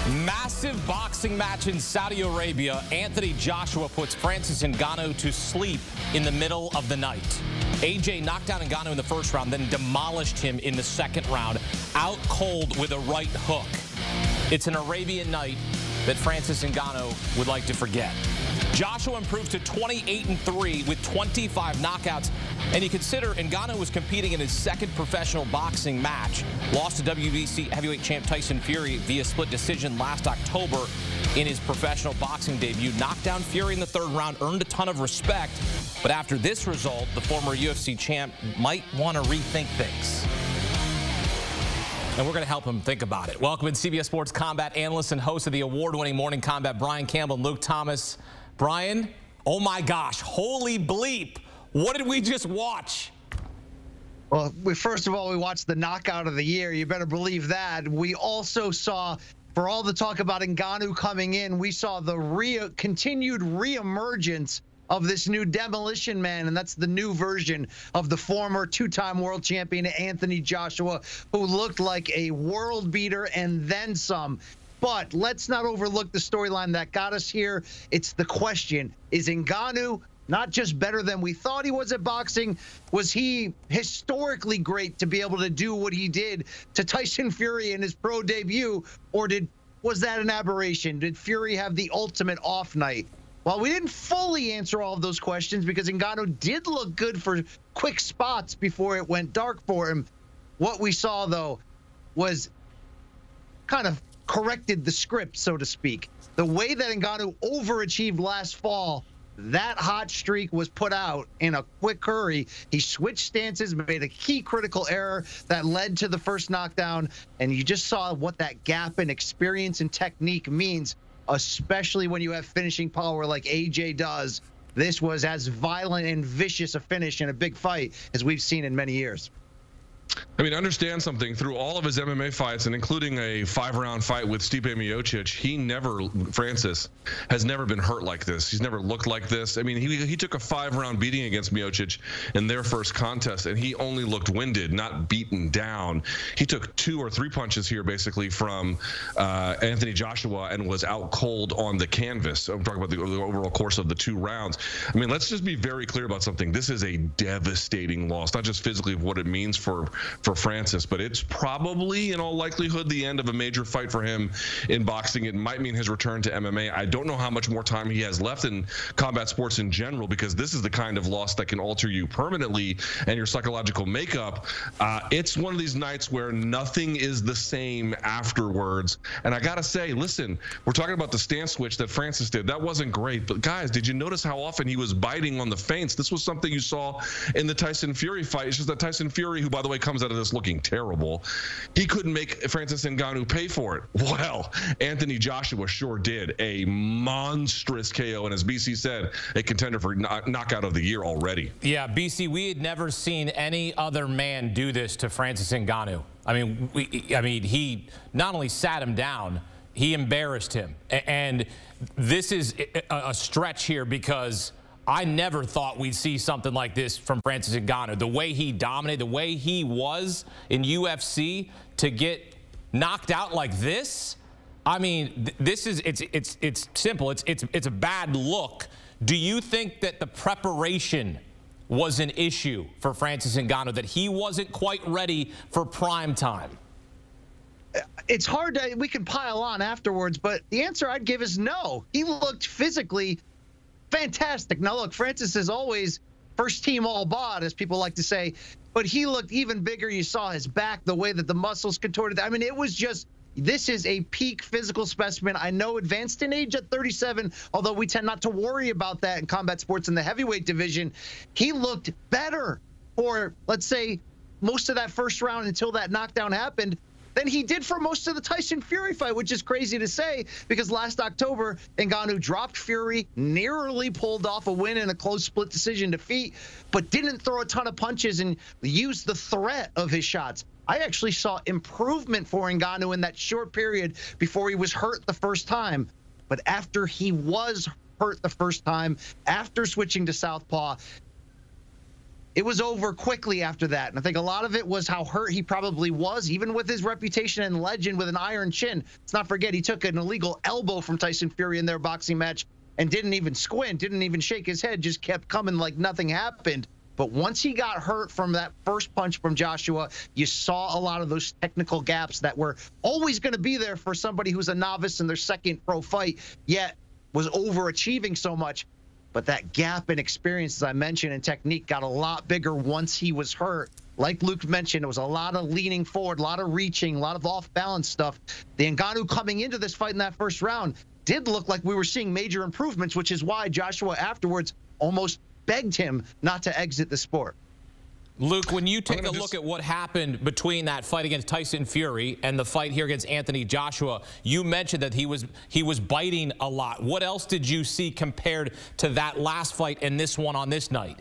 Massive boxing match in Saudi Arabia. Anthony Joshua puts Francis Ngannou to sleep in the middle of the night. AJ knocked down Ngannou in the first round, then demolished him in the second round, out cold with a right hook. It's an Arabian night that Francis Ngannou would like to forget. Joshua improves to 28-3 with 25 knockouts. And you consider Ngannou was competing in his second professional boxing match. Lost to WBC heavyweight champ Tyson Fury via split decision last October in his professional boxing debut. Knocked down Fury in the third round, earned a ton of respect. But after this result, the former UFC champ might want to rethink things. And we're going to help him think about it. Welcome in CBS Sports combat analyst and host of the award-winning Morning Combat, Brian Campbell and Luke Thomas. Brian, oh my gosh, holy bleep. What did we just watch? Well, first of all, we watched the knockout of the year. You better believe that. We also saw, for all the talk about Ngannou coming in, we saw the continued reemergence of this new Demolition Man, and that's the new version of the former two-time world champion Anthony Joshua, who looked like a world beater and then some. But let's not overlook the storyline that got us here. It's the question, is Ngannou not just better than we thought he was at boxing? Was he historically great to be able to do what he did to Tyson Fury in his pro debut? Or was that an aberration? Did Fury have the ultimate off night? Well, we didn't fully answer all of those questions because Ngannou did look good for quick spots before it went dark for him. What we saw, though, was kind of corrected the script, so to speak. The way that Ngannou overachieved last fall, that hot streak was put out in a quick hurry. He switched stances, made a key critical error that led to the first knockdown, and you just saw what that gap in experience and technique means, especially when you have finishing power like AJ does. This was as violent and vicious a finish in a big fight as we've seen in many years. I mean, understand something. Through all of his MMA fights, and including a 5-round fight with Stipe Miocic, Francis has never been hurt like this. He's never looked like this. I mean, he took a 5-round beating against Miocic in their first contest, and he only looked winded, not beaten down. He took 2 or 3 punches here, basically, from Anthony Joshua and was out cold on the canvas. I'm talking about the overall course of the 2 rounds. I mean, let's just be very clear about something. This is a devastating loss, not just physically of what it means for Francis, but it's probably, in all likelihood, the end of a major fight for him in boxing. It might mean his return to MMA. I don't know how much more time he has left in combat sports in general, because this is the kind of loss that can alter you permanently and your psychological makeup. It's one of these nights where nothing is the same afterwards. And I gotta say, listen, we're talking about the stance switch that Francis did. That wasn't great, but guys, did you notice how often he was biting on the feints? This was something you saw in the Tyson Fury fight. It's just that Tyson Fury, who, by the way, comes out of this looking terrible, he couldn't make Francis Ngannou pay for it. Well, Anthony Joshua sure did. A monstrous KO, and as BC said, a contender for knockout of the year already. Yeah, BC, we had never seen any other man do this to Francis Ngannou. I mean, he not only sat him down, he embarrassed him. And this is a stretch here, because I never thought we'd see something like this from Francis Ngannou. The way he dominated, the way he was in UFC, to get knocked out like this. I mean, this is it's simple. It's a bad look. Do you think that the preparation was an issue for Francis Ngannou, that he wasn't quite ready for prime time? It's hard to, we can pile on afterwards, but the answer I'd give is no. He looked physically fantastic. Now, look, Francis is always first team all bod, as people like to say, but he looked even bigger. You saw his back, the way that the muscles contorted. I mean, it was just, this is a peak physical specimen. I know advanced in age at 37, although we tend not to worry about that in combat sports in the heavyweight division. He looked better for, let's say, most of that first round until that knockdown happened than he did for most of the Tyson Fury fight, which is crazy to say, because last October, Ngannou dropped Fury, nearly pulled off a win in a close split decision defeat, but didn't throw a ton of punches and used the threat of his shots. I actually saw improvement for Ngannou in that short period before he was hurt the first time. But after he was hurt the first time, after switching to southpaw, it was over quickly after that. And I think a lot of it was how hurt he probably was, even with his reputation and legend with an iron chin. Let's not forget he took an illegal elbow from Tyson Fury in their boxing match and didn't even squint, didn't even shake his head, just kept coming like nothing happened. But once he got hurt from that first punch from Joshua, you saw a lot of those technical gaps that were always going to be there for somebody who's a novice in their second pro fight, yet was overachieving so much. But that gap in experience, as I mentioned, and technique got a lot bigger once he was hurt. Like Luke mentioned, it was a lot of leaning forward, a lot of reaching, a lot of off-balance stuff. The Ngannou coming into this fight in that first round did look like we were seeing major improvements, which is why Joshua afterwards almost begged him not to exit the sport. Luke, when you take a look at what happened between that fight against Tyson Fury and the fight here against Anthony Joshua, you mentioned that he was biting a lot. What else did you see compared to that last fight and this one on this night?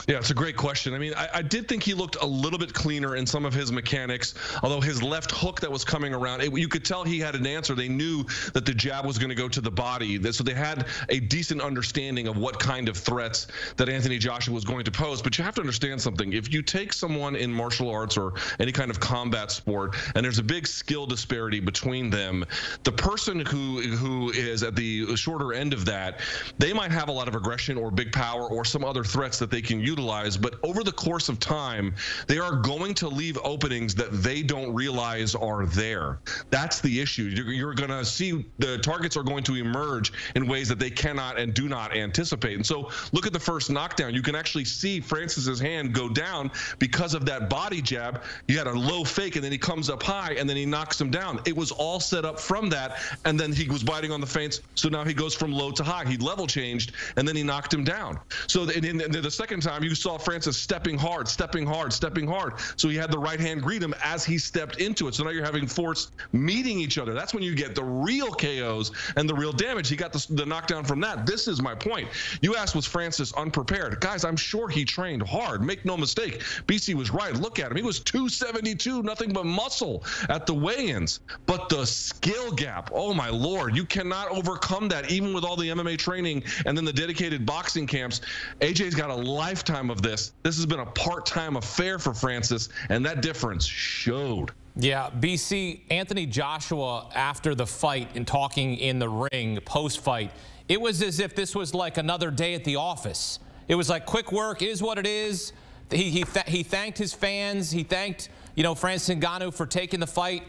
Yeah, it's a great question. I mean, I did think he looked a little bit cleaner in some of his mechanics, although his left hook that was coming around, you could tell he had an answer. They knew that the jab was going to go to the body, so they had a decent understanding of what kind of threats that Anthony Joshua was going to pose. But you have to understand something. If you take someone in martial arts or any kind of combat sport, and there's a big skill disparity between them, the person who is at the shorter end of that, they might have a lot of aggression or big power or some other threats that they can utilize, but over the course of time, they are going to leave openings that they don't realize are there. That's the issue. You're going to see the targets are going to emerge in ways that they cannot and do not anticipate. And so look at the first knockdown. You can actually see Francis's hand go down because of that body jab. You had a low fake, and then he comes up high, and then he knocks him down. It was all set up from that, and then he was biting on the feints, so now he goes from low to high. He level changed, and then he knocked him down. So in the second time, you saw Francis stepping hard, stepping hard, stepping hard. So he had the right hand greet him as he stepped into it. So now you're having force meeting each other. That's when you get the real KOs and the real damage. He got the knockdown from that. This is my point. You asked, was Francis unprepared? Guys, I'm sure he trained hard. Make no mistake. BC was right. Look at him. He was 272, nothing but muscle at the weigh-ins. But the skill gap, oh my Lord, you cannot overcome that even with all the MMA training and then the dedicated boxing camps. AJ's got a lifetime of this. This has been a part-time affair for Francis, and that difference showed. Yeah, BC, Anthony Joshua, after the fight and talking in the ring post-fight, it was as if this was like another day at the office. It was like quick work, is what it is. He thanked his fans. He thanked, Francis Ngannou for taking the fight.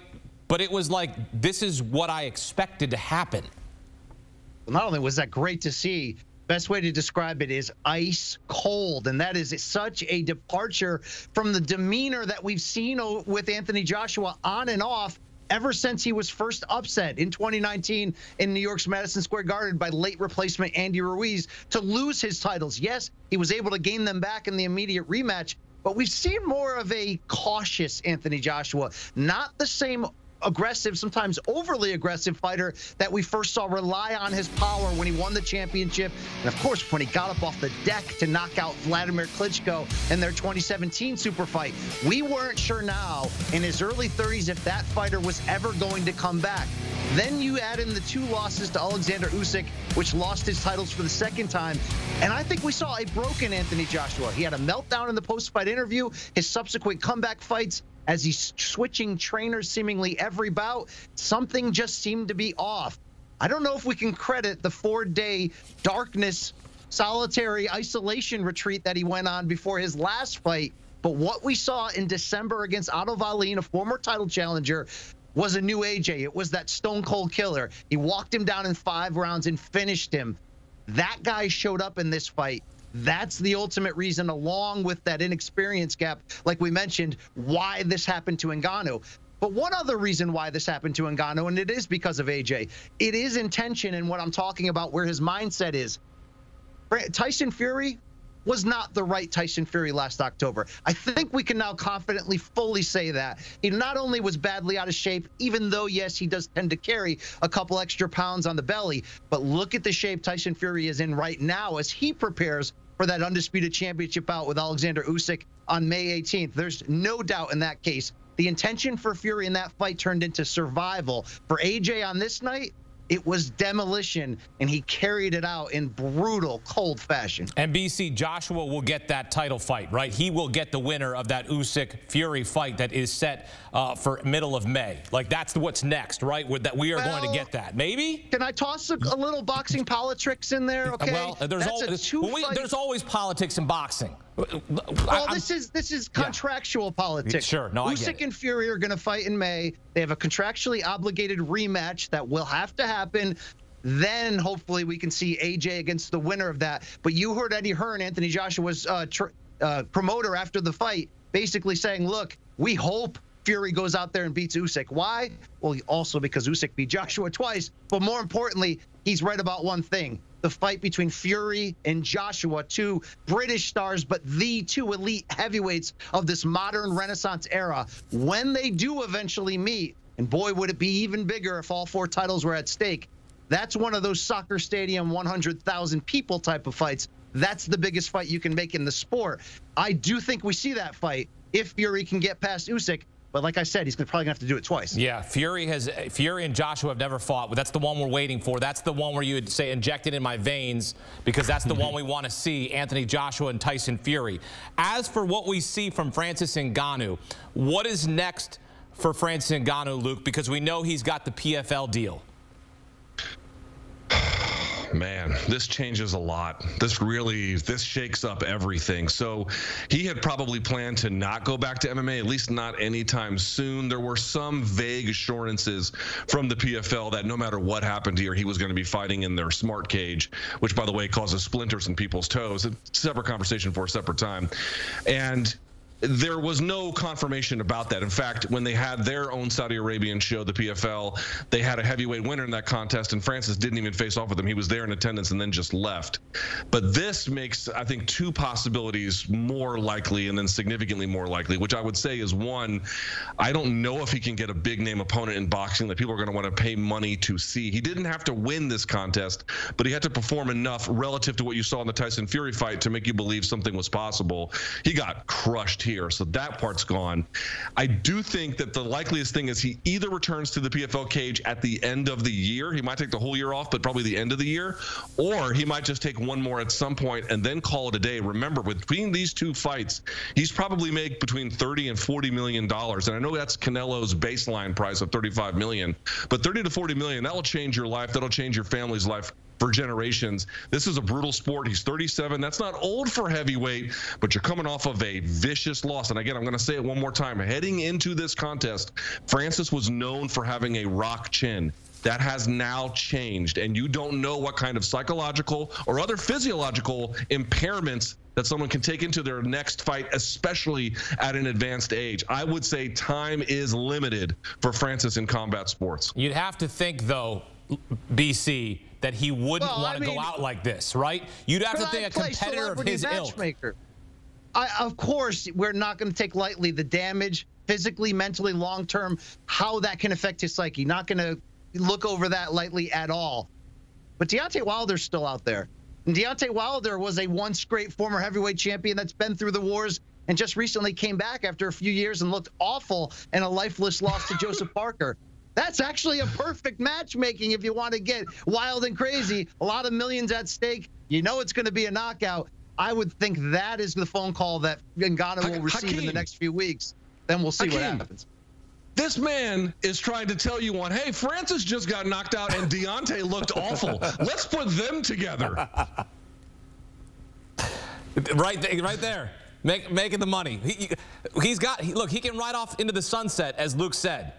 But it was like, this is what I expected to happen. Well, not only was that great to see, best way to describe it is ice cold, and that is such a departure from the demeanor that we've seen with Anthony Joshua on and off ever since he was first upset in 2019 in New York's Madison Square Garden by late replacement Andy Ruiz to lose his titles. Yes, he was able to gain them back in the immediate rematch, but we've seen more of a cautious Anthony Joshua, not the same aggressive, sometimes overly aggressive fighter that we first saw rely on his power when he won the championship. And of course, when he got up off the deck to knock out Vladimir Klitschko in their 2017 super fight. We weren't sure now in his early 30s if that fighter was ever going to come back. Then you add in the 2 losses to Alexander Usyk, which lost his titles for the second time. And I think we saw a broken Anthony Joshua. He had a meltdown in the post-fight interview. His subsequent comeback fights, as he's switching trainers seemingly every bout, something just seemed to be off. I don't know if we can credit the 4-day darkness, solitary isolation retreat that he went on before his last fight, but what we saw in December against Otto Wallin, a former title challenger, was a new AJ. It was that stone cold killer. He walked him down in 5 rounds and finished him. That guy showed up in this fight. That's the ultimate reason, along with that inexperience gap, like we mentioned, why this happened to Ngannou. But one other reason why this happened to Ngannou, and it is because of AJ, it is intention in what I'm talking about, where his mindset is. Tyson Fury was not the right Tyson Fury last October. I think we can now confidently fully say that. He not only was badly out of shape, even though, yes, he does tend to carry a couple extra pounds on the belly, but look at the shape Tyson Fury is in right now as he prepares for that undisputed championship bout with Alexander Usyk on May 18th. There's no doubt in that case. The intention for Fury in that fight turned into survival. For AJ on this night, It was demolition, and he carried it out in brutal, cold fashion. And BC, Joshua will get that title fight, right? He will get the winner of that Usyk-Fury fight that is set for middle of May. Like, that's what's next, right? That we are going to get that. Maybe? Can I toss a little boxing politics in there, okay? Well, there's always politics in boxing. Well, this is contractual politics. Sure, no, I get it. Usyk and Fury are going to fight in May. They have a contractually obligated rematch that will have to happen. Then hopefully we can see AJ against the winner of that. But you heard Eddie Hearn, Anthony Joshua's promoter after the fight, basically saying, look, we hope Fury goes out there and beats Usyk. Why? Well, also because Usyk beat Joshua twice. But more importantly, he's right about one thing. The fight between Fury and Joshua, two British stars, but the two elite heavyweights of this modern Renaissance era. When they do eventually meet, and boy, would it be even bigger if all 4 titles were at stake. That's one of those soccer stadium 100,000 people type of fights. That's the biggest fight you can make in the sport. I do think we see that fight if Fury can get past Usyk. But like I said, he's probably going to have to do it twice. Yeah, Fury and Joshua have never fought. But that's the one we're waiting for. That's the one where you would say inject it in my veins, because that's the one we want to see, Anthony Joshua and Tyson Fury. As for what we see from Francis Ngannou, what is next for Francis Ngannou, Luke? Because we know he's got the PFL deal. Man, this changes a lot. This shakes up everything. So he had probably planned to not go back to MMA, at least not anytime soon. There were some vague assurances from the PFL that no matter what happened here, he was going to be fighting in their smart cage, which, by the way, causes splinters in people's toes. It's a separate conversation for a separate time. And there was no confirmation about that. In fact, when they had their own Saudi Arabian show, the PFL, they had a heavyweight winner in that contest, and Francis didn't even face off with him. He was there in attendance and then just left. But this makes, I think, 2 possibilities more likely and then significantly more likely, which I would say is, one, I don't know if he can get a big-name opponent in boxing that people are going to want to pay money to see. He didn't have to win this contest, but he had to perform enough relative to what you saw in the Tyson Fury fight to make you believe something was possible. He got crushed here. So that part's gone. I do think that the likeliest thing is he either returns to the PFL cage at the end of the year. He might take the whole year off, but probably the end of the year. Or he might just take one more at some point and then call it a day. Remember, between these 2 fights, he's probably made between $30 and $40 million. And I know that's Canelo's baseline price of $35 million. But $30 to $40 million, that will change your life. That'll change your family's life for generations. This is a brutal sport. He's 37. That's not old for heavyweight, but you're coming off of a vicious loss. And again, I'm going to say it one more time. Heading into this contest, Francis was known for having a rock chin. That has now changed, and you don't know what kind of psychological or other physiological impairments that someone can take into their next fight, especially at an advanced age. I would say time is limited for Francis in combat sports. You'd have to think, though, BC, that he wouldn't want to go out like this, right? You'd have to think a competitor of his ilk. Of course, we're not going to take lightly the damage, physically, mentally, long-term, how that can affect his psyche. Not going to look over that lightly at all. But Deontay Wilder's still out there. And Deontay Wilder was a once great former heavyweight champion that's been through the wars and just recently came back after a few years and looked awful in a lifeless loss to Joseph Parker. That's actually a perfect matchmaking if you want to get wild and crazy. A lot of millions at stake. You know it's going to be a knockout. I would think that is the phone call that Ngannou will receive in the next few weeks. Then we'll see what happens. This man is trying to tell you hey, Francis just got knocked out and Deontay looked awful. Let's put them together. Right there. Making the money. Look, he can ride off into the sunset, as Luke said.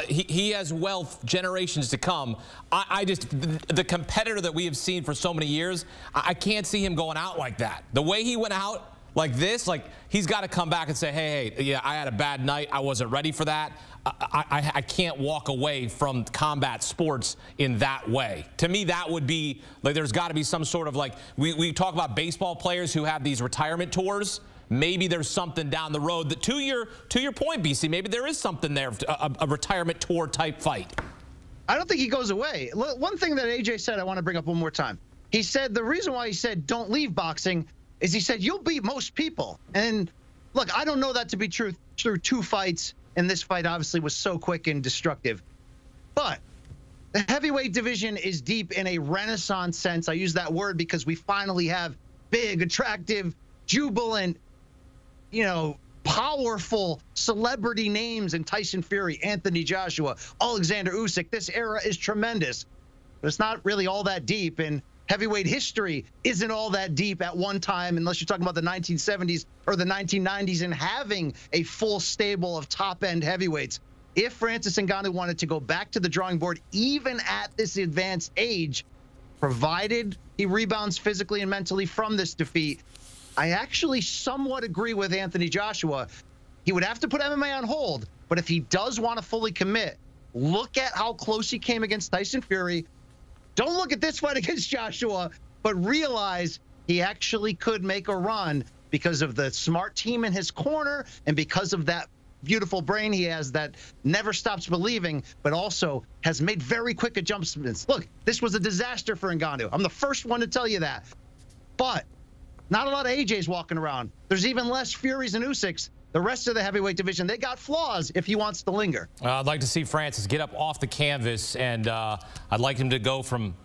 He has wealth generations to come. The competitor that we have seen for so many years, I can't see him going out like that. The way he went out like this, he's got to come back and say, hey, yeah, I had a bad night. I wasn't ready for that. I can't walk away from combat sports in that way. To me, that would be, there's got to be some sort of, we talk about baseball players who have these retirement tours. Maybe there's something down the road that, to your point, BC, maybe there is something there, a retirement tour type fight. I don't think he goes away. One thing that AJ said I want to bring up one more time. He said the reason why he said don't leave boxing is he said you'll beat most people. And look, I don't know that to be true through 2 fights, and this fight obviously was so quick and destructive. But The heavyweight division is deep in a renaissance sense. I use that word because we finally have big, attractive, jubilant, powerful celebrity names in Tyson Fury, Anthony Joshua, Alexander Usyk. This era is tremendous, but it's not really all that deep. And heavyweight history isn't all that deep at one time, unless you're talking about the 1970s or the 1990s and having a full stable of top-end heavyweights. If Francis Ngannou wanted to go back to the drawing board, even at this advanced age, provided he rebounds physically and mentally from this defeat, I actually somewhat agree with Anthony Joshua. He would have to put MMA on hold, but if he does want to fully commit, look at how close he came against Tyson Fury. Don't look at this fight against Joshua, but realize he actually could make a run because of the smart team in his corner and because of that beautiful brain he has that never stops believing, but also has made very quick adjustments. Look, this was a disaster for Ngannou. I'm the first one to tell you that. But not a lot of AJs walking around. There's even less Furies and Usyks. The rest of the heavyweight division, they got flaws if he wants to linger. I'd like to see Francis get up off the canvas, and I'd like him to go from,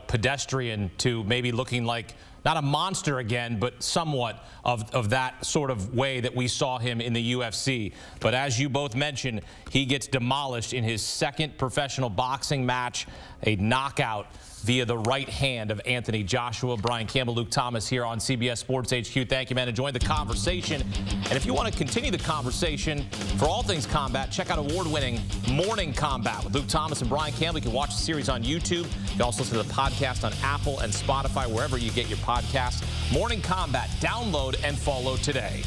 pedestrian to maybe looking like not a monster again, but somewhat of that sort of way that we saw him in the UFC. But as you both mentioned, he gets demolished in his second professional boxing match, a knockout via the right hand of Anthony Joshua. Brian Campbell, Luke Thomas here on CBS Sports HQ. Thank you, man. Enjoying the conversation. And if you want to continue the conversation for all things combat, check out award-winning Morning Combat with Luke Thomas and Brian Campbell. You can watch the series on YouTube. You can also listen to the podcast on Apple and Spotify, wherever you get your podcasts. Morning Combat. Download and follow today.